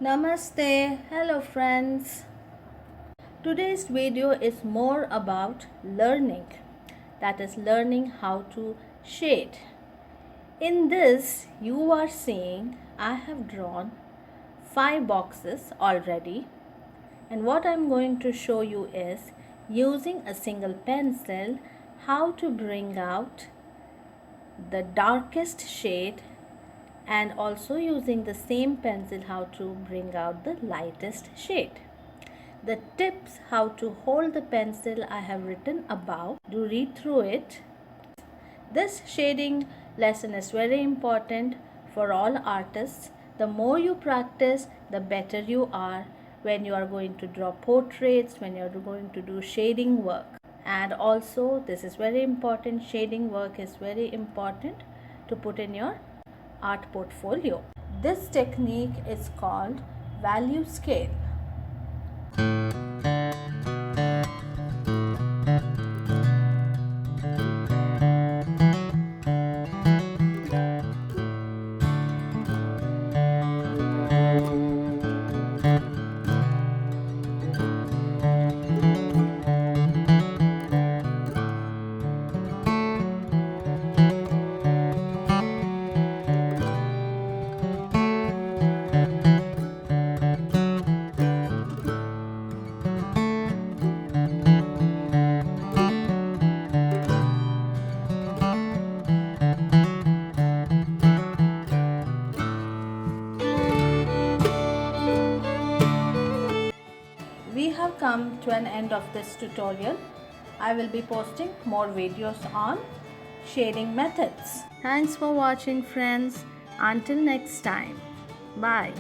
Namaste, hello friends. Today's video is more about learning, that is, learning how to shade. In this, you are seeing I have drawn 5 boxes already, and what I'm going to show you is using a single pencil how to bring out the darkest shade, and also using the same pencil how to bring out the lightest shade. The tips how to hold the pencil I have written above. Do read through it. This shading lesson is very important for all artists. The more you practice, the better you are when you are going to draw portraits, when you are going to do shading work. And also, this is very important, shading work is very important to put in your art portfolio. This technique is called value scale. We have come to an end of this tutorial. I will be posting more videos on shading methods. Thanks for watching, friends. Until next time. Bye.